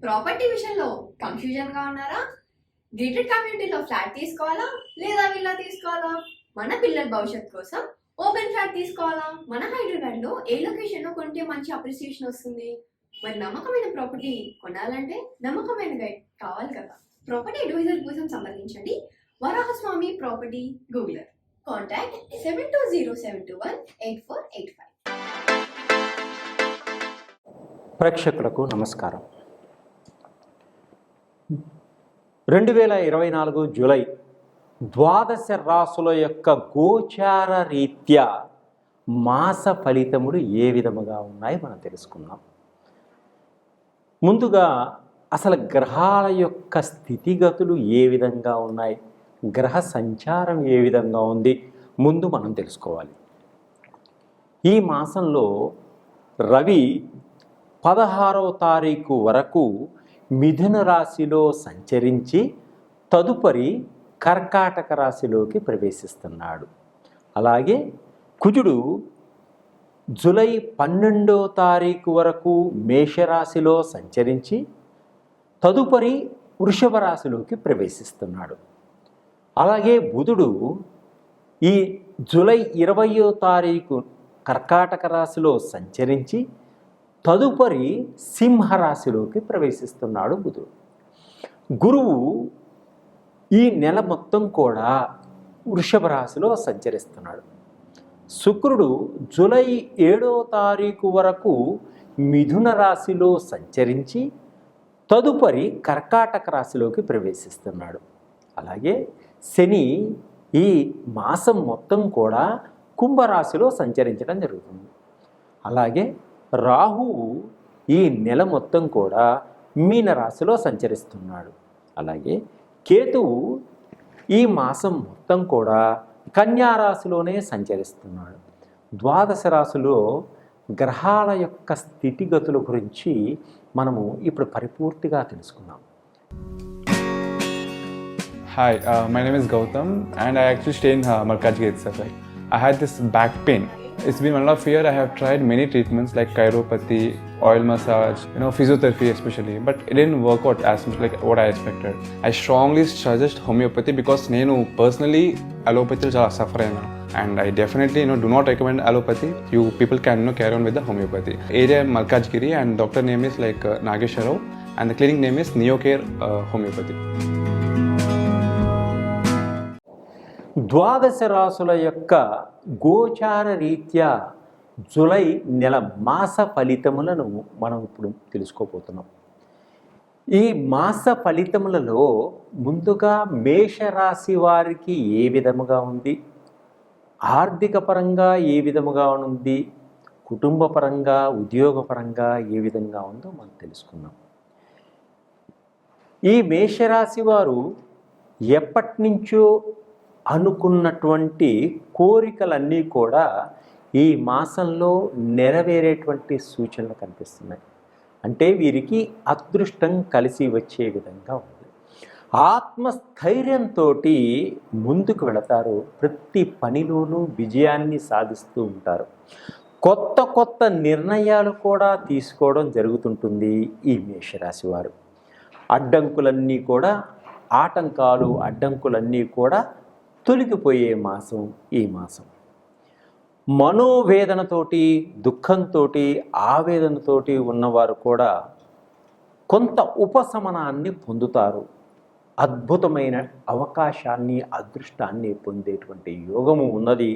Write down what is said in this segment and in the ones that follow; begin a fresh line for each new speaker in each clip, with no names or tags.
Property విషయంలో confusion గా ఉన్నారా? గేటెడ్ కమ్యూనిటీలో ఫ్లాట్ తీసుకోవాలా లేదా విల్లా తీసుకోవాలా? మన పిల్లల భవిష్యత్ కోసం ఓపెన్ ఫ్లాట్ తీసుకోవాలా? మన హైదరాబాద్ లో ఏ లొకేషన్ లో కొంటే మంచి అప్రిసియేషన్ వస్తుంది? మరి నమ్మకమైన ప్రాపర్టీ కొనాలంటే నమ్మకమైన గైడ్ కావాలి కదా. ప్రాపర్టీ అడ్వైజర్ కోసం సంప్రదించండి వరాహస్వామి ప్రాపర్టీ గూగులర్. కాంటాక్ట్ 7207218485.
ప్రేక్షకులకు నమస్కారం. 2024 జూలై ద్వాదశ రాశుల యొక్క గోచార రీత్యా మాస ఫలితములు ఏ విధముగా ఉన్నాయి మనం తెలుసుకుందాం. ముందుగా అసలు గ్రహాల యొక్క స్థితిగతులు ఏ విధంగా ఉన్నాయి, గ్రహ సంచారం ఏ విధంగా ఉంది ముందు మనం తెలుసుకోవాలి. ఈ మాసంలో రవి 16వ తారీఖు వరకు మిథున రాశిలో సంచరించి తదుపరి కర్కాటక రాశిలోకి ప్రవేశిస్తున్నాడు. అలాగే కుజుడు జూలై 12వ తారీఖు వరకు మేషరాశిలో సంచరించి తదుపరి వృషభ రాశిలోకి ప్రవేశిస్తున్నాడు. అలాగే బుధుడు ఈ జూలై 20వ తారీఖు కర్కాటక రాశిలో సంచరించి తదుపరి సింహరాశిలోకి ప్రవేశిస్తున్నాడు బుధుడు. గురువు ఈ నెల మొత్తం కూడా వృషభ రాశిలో సంచరిస్తున్నాడు. శుక్రుడు జూలై 7వ తారీఖు వరకు మిథున రాశిలో సంచరించి తదుపరి కర్కాటక రాశిలోకి ప్రవేశిస్తున్నాడు. అలాగే శని ఈ మాసం మొత్తం కూడా కుంభరాశిలో సంచరించడం జరుగుతుంది. అలాగే రాహువు ఈ నెల మొత్తం కూడా మీనరాశిలో సంచరిస్తున్నాడు. అలాగే కేతువు ఈ మాసం మొత్తం కూడా కన్యా రాశిలోనే సంచరిస్తున్నాడు. ద్వాదశ రాశిలో గ్రహాల యొక్క స్థితిగతుల గురించి మనము ఇప్పుడు పరిపూర్తిగా తెలుసుకుందాం.
Hi, my name is Gautam and I actually stay in Malkajgiri itself. I had this back pain. It's been 1.5 years. I have tried many treatments like chiropathy, oil massage, physiotherapy especially, but it didn't work out as much like what I expected. I strongly suggest homeopathy because నేను personally allopathy చాలా suffer అయినా, and I definitely do not recommend allopathy. You people can carry on with the homeopathy. Area Malkajgiri and doctor name is like Nageswar Rao and the clinic name is Neocare Homeopathy.
ద్వాదశ రాశుల యొక్క గోచార రీత్యా July నెల మాస ఫలితములను మనం ఇప్పుడు తెలుసుకోబోతున్నాం. ఈ మాస ఫలితములలో ముందుగా మేషరాశి వారికి ఏ విధముగా ఉంది, ఆర్థిక పరంగా ఏ విధముగా ఉంది, కుటుంబ పరంగా ఉద్యోగపరంగా ఏ విధంగా ఉందో మనం తెలుసుకుందాం. ఈ మేషరాశి వారు ఎప్పటి నుంచో అనుకున్నటువంటి కోరికలన్నీ కూడా ఈ మాసంలో నెరవేరేటువంటి సూచనలు కనిపిస్తున్నాయి. అంటే వీరికి అదృష్టం కలిసి వచ్చే విధంగా ఉంది. ఆత్మస్థైర్యంతో ముందుకు వెళతారు. ప్రతి పనిలోనూ విజయాన్ని సాధిస్తూ ఉంటారు. కొత్త కొత్త నిర్ణయాలు కూడా తీసుకోవడం జరుగుతుంటుంది ఈ మేషరాశి వారు. అడ్డంకులన్నీ కూడా తొలగిపోయే మాసం ఈ మాసం. మనోవేదనతోటి, దుఃఖంతో, ఆవేదనతోటి ఉన్నవారు కూడా కొంత ఉపశమనాన్ని పొందుతారు. అద్భుతమైన అవకాశాన్ని, అదృష్టాన్ని పొందేటువంటి యోగము ఉన్నది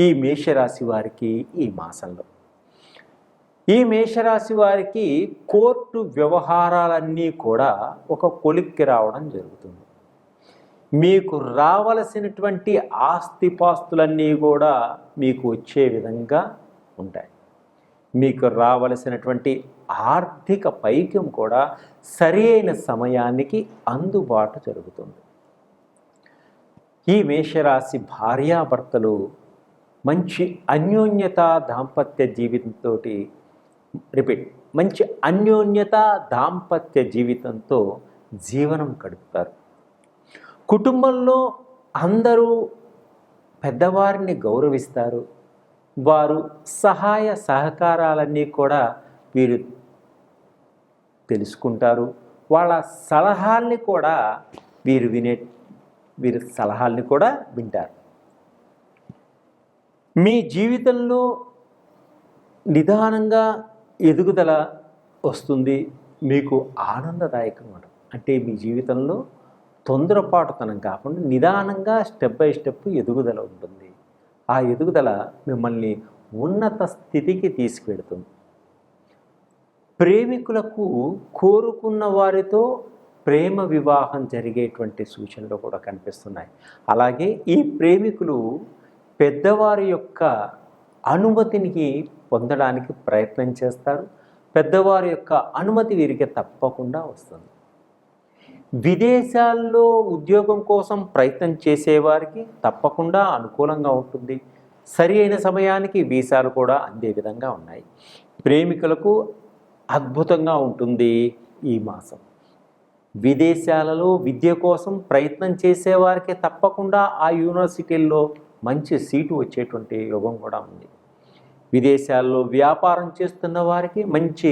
ఈ మేషరాశి వారికి ఈ మాసంలో. ఈ మేషరాశి వారికి కోర్టు వ్యవహారాలన్నీ కూడా ఒక కొలిక్కి రావడం జరుగుతుంది. మీకు రావలసినటువంటి ఆస్తిపాస్తులన్నీ కూడా మీకు వచ్చే విధంగా ఉంటాయి. మీకు రావలసినటువంటి ఆర్థిక పైకం కూడా సరి అయిన సమయానికి అందుబాటు జరుగుతుంది. ఈ మేషరాశి భార్యాభర్తలు మంచి అన్యోన్యత దాంపత్య జీవితంతో జీవనం గడుపుతారు. కుటుంబంలో అందరూ పెద్దవారిని గౌరవిస్తారు. వారు సహాయ సహకారాలన్నీ కూడా వీరు తెలుసుకుంటారు. వాళ్ళ సలహాల్ని కూడా వీరి సలహాల్ని కూడా వింటారు. మీ జీవితంలో నిదానంగా ఎదుగుదల వస్తుంది, మీకు ఆనందదాయకంగా ఉంటుంది. అంటే మీ జీవితంలో తొందరపాటుతనం కాకుండా నిదానంగా స్టెప్ బై స్టెప్ ఎదుగుదల ఉంటుంది. ఆ ఎదుగుదల మిమ్మల్ని ఉన్నత స్థితికి తీసుకెడుతుంది. ప్రేమికులకు కోరుకున్న వారితో ప్రేమ వివాహం జరిగేటువంటి సూచనలు కూడా కనిపిస్తున్నాయి. అలాగే ఈ ప్రేమికులు పెద్దవారి యొక్క అనుమతిని పొందడానికి ప్రయత్నం చేస్తారు. పెద్దవారి యొక్క అనుమతి వీరికి తప్పకుండా వస్తుంది. విదేశాల్లో ఉద్యోగం కోసం ప్రయత్నం చేసేవారికి తప్పకుండా అనుకూలంగా ఉంటుంది. సరి అయిన సమయానికి వీసాలు కూడా అందే విధంగా ఉన్నాయి. ప్రేమికులకు అద్భుతంగా ఉంటుంది ఈ మాసం. విదేశాలలో విద్య కోసం ప్రయత్నం చేసేవారికి తప్పకుండా ఆ యూనివర్సిటీల్లో మంచి సీటు వచ్చేటువంటి యోగం కూడా ఉంది. విదేశాల్లో వ్యాపారం చేస్తున్న వారికి మంచి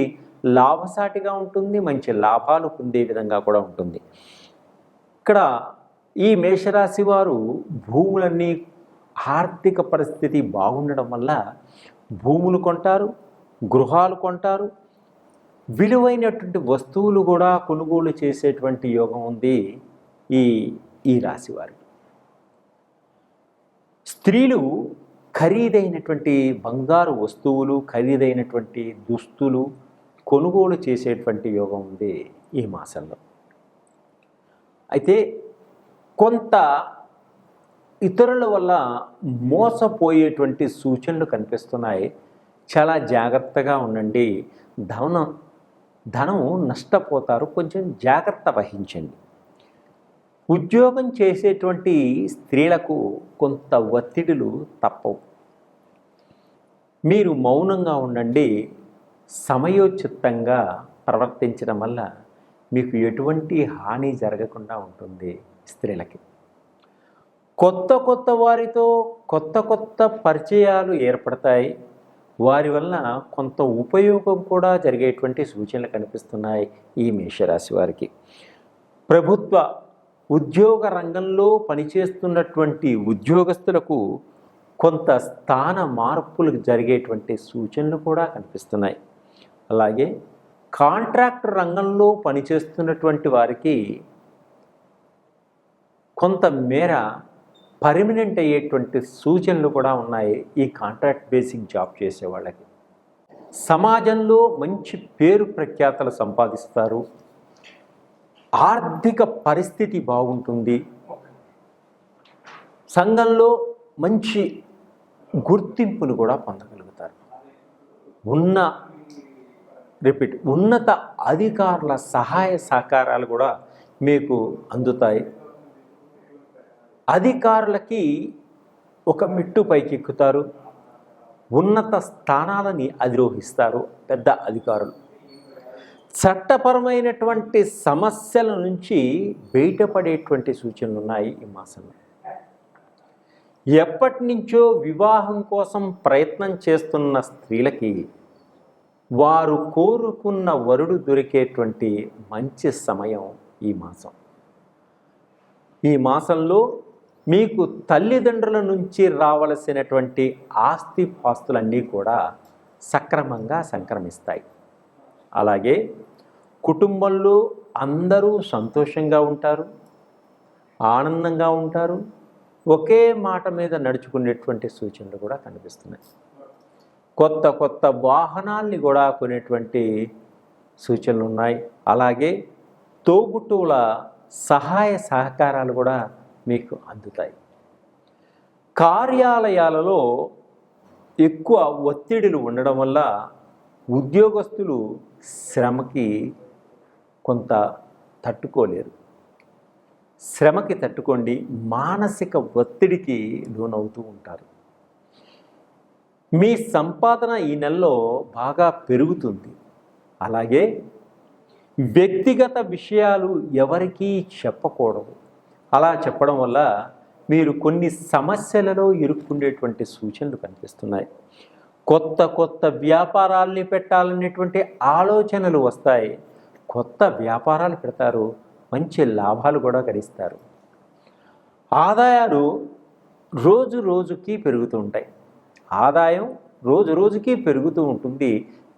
లాభసాటిగా ఉంటుంది, మంచి లాభాలు పొందే విధంగా కూడా ఉంటుంది. ఇక్కడ ఈ మేషరాశి వారు భూములన్నీ ఆర్థిక పరిస్థితి బాగుండడం వల్ల భూములు కొంటారు, గృహాలు కొంటారు, విలువైనటువంటి వస్తువులు కూడా కొనుగోలు చేసేటువంటి యోగం ఉంది ఈ రాశి వారికి. స్త్రీలు ఖరీదైనటువంటి బంగారు వస్తువులు, ఖరీదైనటువంటి దుస్తులు కొనుగోలు చేసేటువంటి యోగం ఉంది ఈ మాసంలో. అయితే కొంత ఇతరుల వల్ల మోసపోయేటువంటి సూచనలు కనిపిస్తున్నాయి. చాలా జాగ్రత్తగా ఉండండి. ధనం నష్టపోతారు, కొంచెం జాగ్రత్త వహించండి. ఉద్యోగం చేసేటువంటి స్త్రీలకు కొంత ఒత్తిడులు తప్పవు. మీరు మౌనంగా ఉండండి. సమయోచితంగా ప్రవర్తించడం వల్ల మీకు ఎటువంటి హాని జరగకుండా ఉంటుంది. స్త్రీలకి కొత్త వారితో కొత్త పరిచయాలు ఏర్పడతాయి. వారి వలన కొంత ఉపయోగం కూడా జరిగేటువంటి సూచనలు కనిపిస్తున్నాయి ఈ మేషరాశి వారికి. ప్రభుత్వ ఉద్యోగ రంగంలో పనిచేస్తున్నటువంటి ఉద్యోగస్తులకు కొంత స్థాన మార్పులు జరిగేటువంటి సూచనలు కూడా కనిపిస్తున్నాయి. అలాగే కాంట్రాక్ట్ రంగంలో పనిచేస్తున్నటువంటి వారికి కొంత మేర పర్మనెంట్ అయ్యేటువంటి సూచనలు కూడా ఉన్నాయి. ఈ కాంట్రాక్ట్ బేసిక్ జాబ్ చేసే వాళ్ళకి సమాజంలో మంచి పేరు ప్రఖ్యాతలు సంపాదిస్తారు. ఆర్థిక పరిస్థితి బాగుంటుంది. సంఘంలో మంచి గుర్తింపును కూడా పొందగలుగుతారు. ఉన్నత అధికారుల సహాయ సహకారాలు కూడా మీకు అందుతాయి. అధికారులకి ఒక మెట్టు పైకెక్కుతారు. ఉన్నత స్థానాలని అధిరోహిస్తారు పెద్ద అధికారులు. చట్టపరమైనటువంటి సమస్యల నుంచి బయటపడేటువంటి సూచనలు ఉన్నాయి ఈ మాసంలో. ఎప్పటి నుంచో వివాహం కోసం ప్రయత్నం చేస్తున్న స్త్రీలకి వారు కోరుకున్న వరుడు దొరికేటువంటి మంచి సమయం ఈ మాసం. ఈ మాసంలో మీకు తల్లిదండ్రుల నుంచి రావలసినటువంటి ఆస్తిపాస్తులన్నీ కూడా సక్రమంగా సంక్రమిస్తాయి. అలాగే కుటుంబంలో అందరూ సంతోషంగా ఉంటారు, ఆనందంగా ఉంటారు. ఒకే మాట మీద నడుచుకునేటువంటి సూచనలు కూడా కనిపిస్తున్నాయి. కొత్త వాహనాల్ని కూడా కొనేటువంటి సూచనలు ఉన్నాయి. అలాగే తోబుట్టువుల సహాయ సహకారాలు కూడా మీకు అందుతాయి. కార్యాలయాలలో ఎక్కువ ఒత్తిడులు ఉండడం వల్ల ఉద్యోగస్తులు శ్రమకి కొంత తట్టుకోలేరు. శ్రమకి తట్టుకోండి, మానసిక ఒత్తిడికి లోనవుతూ ఉంటారు. మీ సంపాదన ఈ నెలలో బాగా పెరుగుతుంది. అలాగే వ్యక్తిగత విషయాలు ఎవరికీ చెప్పకూడదు. అలా చెప్పడం వల్ల మీరు కొన్ని సమస్యలలో ఇరుక్కుండేటువంటి సూచనలు కనిపిస్తున్నాయి. కొత్త వ్యాపారాల్ని పెట్టాలనేటువంటి ఆలోచనలు వస్తాయి. కొత్త వ్యాపారాలు పెడతారు, మంచి లాభాలు కూడా గడిస్తారు. ఆదాయాలు రోజు రోజుకి పెరుగుతూ ఉంటాయి. ఆదాయం రోజు రోజుకి పెరుగుతూ ఉంటుంది.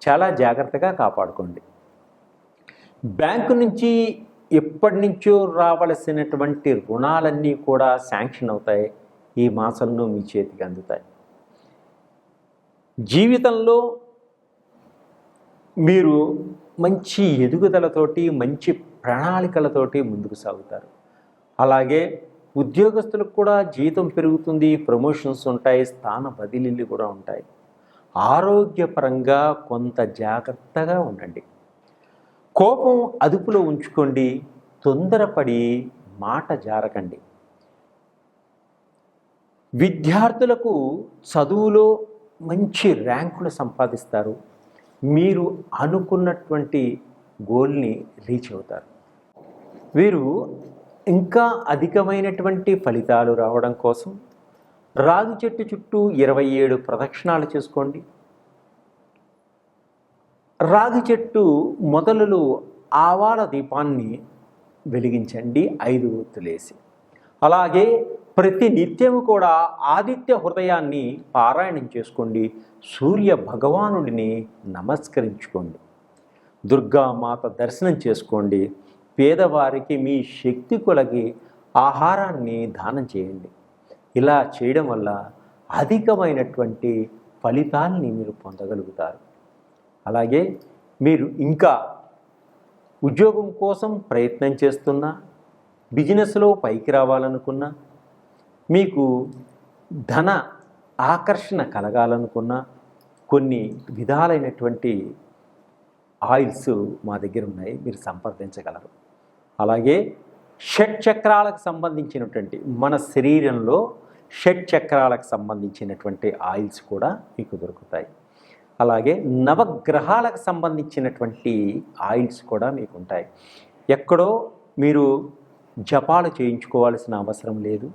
చాలా జాగ్రత్తగా కాపాడుకోండి. బ్యాంకు నుంచి ఎప్పటి నుంచో రావలసినటువంటి రుణాలన్నీ కూడా శాంక్షన్ అవుతాయి. ఈ మాసంలో మీ చేతికి అందుతాయి. జీవితంలో మీరు మంచి ఎదుగుదలతోటి, మంచి ప్రణాళికలతోటి ముందుకు సాగుతారు. అలాగే ఉద్యోగస్తులకు కూడా జీతం పెరుగుతుంది, ప్రమోషన్స్ ఉంటాయి, స్థాన బదిలీలు కూడా ఉంటాయి. ఆరోగ్యపరంగా కొంత జాగ్రత్తగా ఉండండి. కోపం అదుపులో ఉంచుకోండి. తొందరపడి మాట జారకండి. విద్యార్థులకు చదువులో మంచి ర్యాంకులు సంపాదిస్తారు. మీరు అనుకున్నటువంటి గోల్ని రీచ్ అవుతారు. వీరు ఇంకా అధికమైనటువంటి ఫలితాలు రావడం కోసం రాగి చెట్టు చుట్టూ 27 ప్రదక్షిణాలు చేసుకోండి. రాగి చెట్టు మొదలులో ఆవాల దీపాన్ని వెలిగించండి 5 ఒత్తులేసి. అలాగే ప్రతి నిత్యము కూడా ఆదిత్య హృదయాన్ని పారాయణం చేసుకోండి. సూర్య భగవానుడిని నమస్కరించుకోండి. దుర్గామాత దర్శనం చేసుకోండి. పేదవారికి మీ శక్తి కొలగి ఆహారాన్ని దానం చేయండి. ఇలా చేయడం వల్ల అధికమైనటువంటి ఫలితాల్ని మీరు పొందగలుగుతారు. అలాగే మీరు ఇంకా ఉద్యోగం కోసం ప్రయత్నం చేస్తున్నా, బిజినెస్లో పైకి రావాలనుకున్నా, మీకు ధన ఆకర్షణ కలగాలనుకున్నా కొన్ని విధాలైనటువంటి ఆయిల్స్ మా దగ్గర ఉన్నాయి, మీరు సంప్రదించగలరు. అలాగే షట్చక్రాలకు సంబంధించినటువంటి మన శరీరంలో షట్చక్రాలకు సంబంధించినటువంటి ఆయిల్స్ కూడా మీకు దొరుకుతాయి. అలాగే నవగ్రహాలకు సంబంధించినటువంటి ఆయిల్స్ కూడా మీకు ఉంటాయి. ఎక్కడో మీరు జపాలు చేయించుకోవాల్సిన అవసరం లేదు.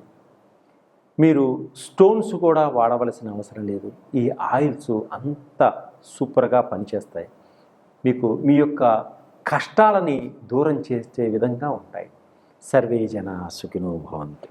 మీరు స్టోన్స్ కూడా వాడవలసిన అవసరం లేదు. ఈ ఆయిల్స్ అంత సూపర్గా పనిచేస్తాయి. మీకు మీ యొక్క కష్టాలని దూరం చేసే విధంగా ఉంటాయి. సర్వే జనా సుఖినో భవంతు.